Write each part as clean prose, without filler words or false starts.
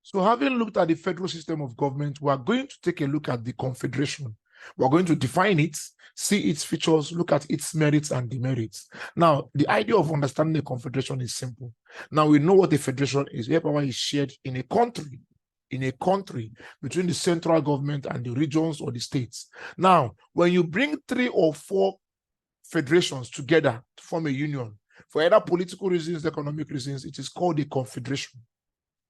So having looked at the federal system of government, we are going to take a look at the confederation. We're going to define it, see its features, look at its merits and demerits. Now, the idea of understanding the confederation is simple. Now we know what a federation is. Where power is shared in a country between the central government and the regions or the states. Now, when you bring 3 or 4 federations together to form a union, for either political reasons, economic reasons, it is called a confederation.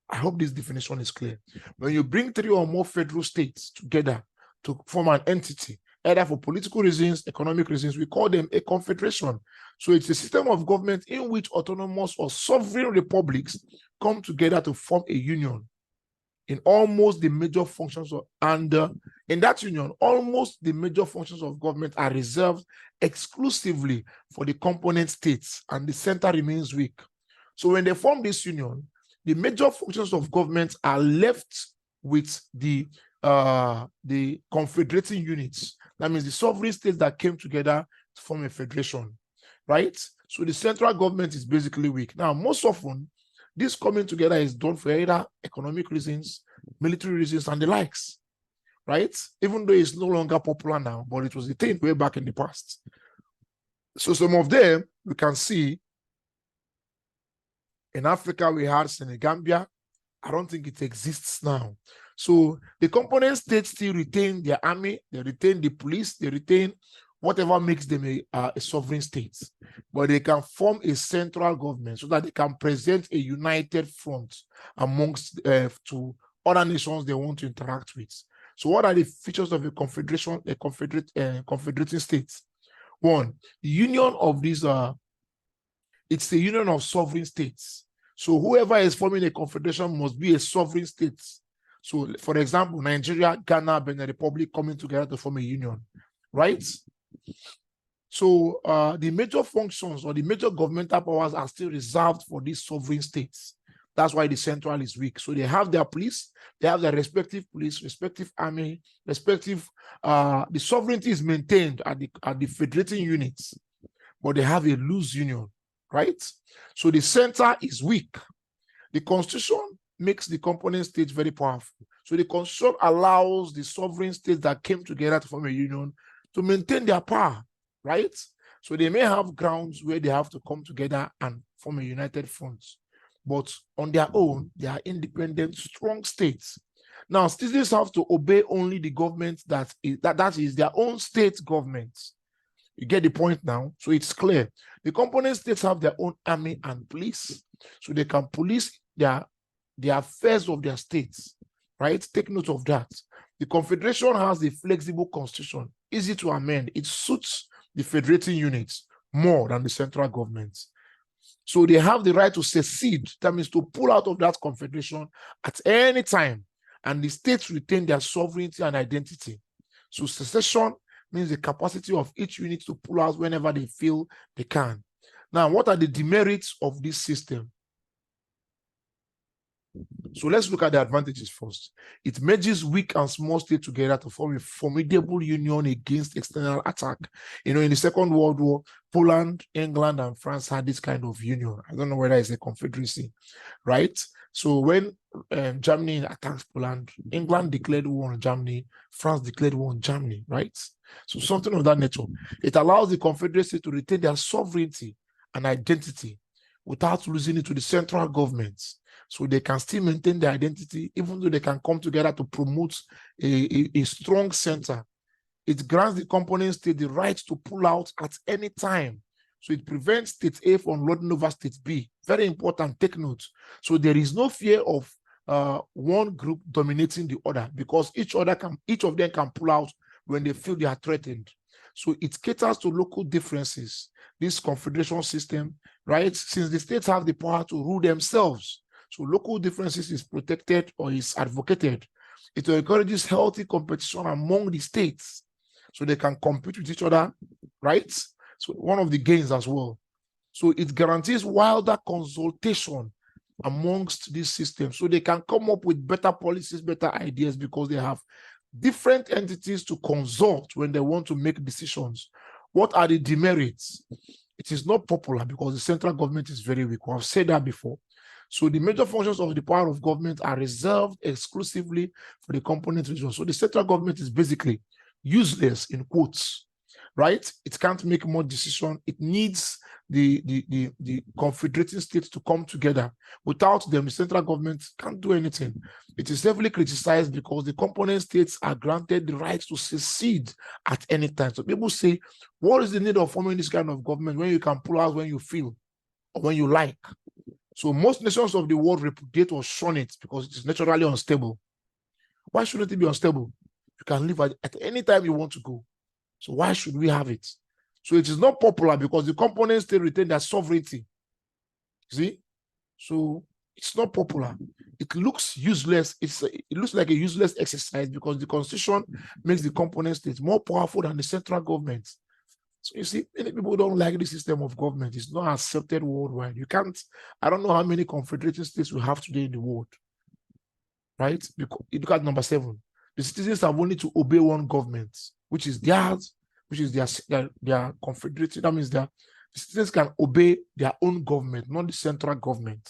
I hope this definition is clear. When you bring 3 or more federal states together to form an entity, either for political reasons, economic reasons, we call them a confederation. So it's a system of government in which autonomous or sovereign republics come together to form a union in almost the major functions of, in that union, almost the major functions of government are reserved exclusively for the component states, and the center remains weak. So when they form this union, the major functions of government are left with the confederating units. That means the sovereign states that came together to form a federation, right? So the central government is basically weak. Now, most often, this coming together is done for either economic reasons, military reasons, and the likes, right? Even though it's no longer popular now, but it was the thing way back in the past. So some of them we can see in Africa, we had Senegambia. I don't think it exists now. So the component states still retain their army, they retain the police, they retain whatever makes them a sovereign state. But they can form a central government so that they can present a united front amongst to other nations they want to interact with. So what are the features of a confederation, confederating states? One, the union of these, it's a union of sovereign states. So whoever is forming a confederation must be a sovereign state. So for example, Nigeria, Ghana, Benin Republic coming together to form a union, right? So the major functions or the major governmental powers are still reserved for these sovereign states. That's why the central is weak. So they have their police, they have their respective police, respective army, respective, the sovereignty is maintained at the federating units, but they have a loose union, right? So the center is weak. The constitution makes the component states very powerful. So the constitution allows the sovereign states that came together to form a union to maintain their power, right? So they may have grounds where they have to come together and form a united front, but on their own, they are independent, strong states. Now, citizens have to obey only the government that is their own state government. You get the point now? So it's clear. The component states have their own army and police, so they can police the affairs of their states, right? Take note of that. The confederation has a flexible constitution, easy to amend. It suits the federating units more than the central government. So they have the right to secede, that means to pull out of that confederation at any time, and the states retain their sovereignty and identity. So secession means the capacity of each unit to pull out whenever they feel they can. Now, what are the demerits of this system? So let's look at the advantages first. It merges weak and small states together to form a formidable union against external attack. You know, in the Second World War, Poland, England, and France had this kind of union. I don't know whether it's a confederacy, right? So when Germany attacked Poland, England declared war on Germany, France declared war on Germany, right? So something of that nature. It allows the Confederacy to retain their sovereignty and identity without losing it to the central government. So they can still maintain their identity, even though they can come together to promote a strong center. It grants the component state the right to pull out at any time. So it prevents state A from lording over state B. Very important, take note. So there is no fear of one group dominating the other, because each of them can pull out when they feel they are threatened. So it caters to local differences, this confederation system, right? Since the states have the power to rule themselves, so local differences is protected or is advocated. It encourages healthy competition among the states, so they can compete with each other, right? So one of the gains as well. So it guarantees wilder consultation amongst these systems, so they can come up with better policies, better ideas, because they have different entities to consult when they want to make decisions. What are the demerits? It is not popular because the central government is very weak. I've said that before. So the major functions of the power of government are reserved exclusively for the component regions. So the central government is basically useless in quotes, right? It can't make more decision. It needs the confederating states to come together. Without them, the central government can't do anything. It is heavily criticized because the component states are granted the right to secede at any time. So people say, what is the need of forming this kind of government when you can pull out when you feel or when you like? So most nations of the world repudiate or shun it because it is naturally unstable. Why shouldn't it be unstable? You can leave at any time you want to go. So why should we have it? So it is not popular because the components still retain their sovereignty. See? So it's not popular. It looks useless. It looks like a useless exercise because the constitution makes the component states more powerful than the central government. So you see, many people don't like the system of government. It's not accepted worldwide. You can't, I don't know how many confederated states we have today in the world. Right? Because you look at number 7. The citizens have only to obey one government, which is theirs, which is their confederated. That means the citizens can obey their own government, not the central government.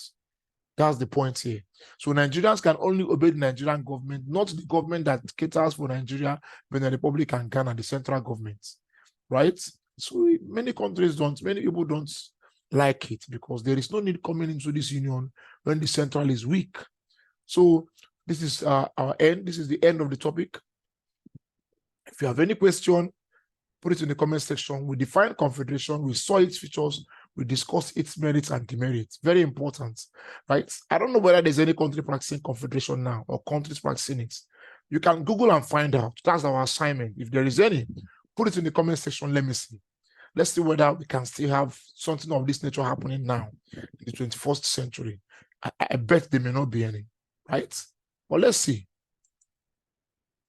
That's the point here. So Nigerians can only obey the Nigerian government, not the government that caters for Nigeria, Benin Republic, and Ghana, the central government. Right? So many people don't like it because there is no need coming into this union when the central is weak. So this is our end. This is the end of the topic. If you have any question, put it in the comment section. We define confederation, we saw its features, we discussed its merits and demerits. Very important, right? I don't know whether there's any country practicing confederation now or countries practicing it. You can Google and find out. That's our assignment. If there is any, put it in the comment section. Let me see. Let's see whether we can still have something of this nature happening now in the 21st century. I bet there may not be any, right? But let's see.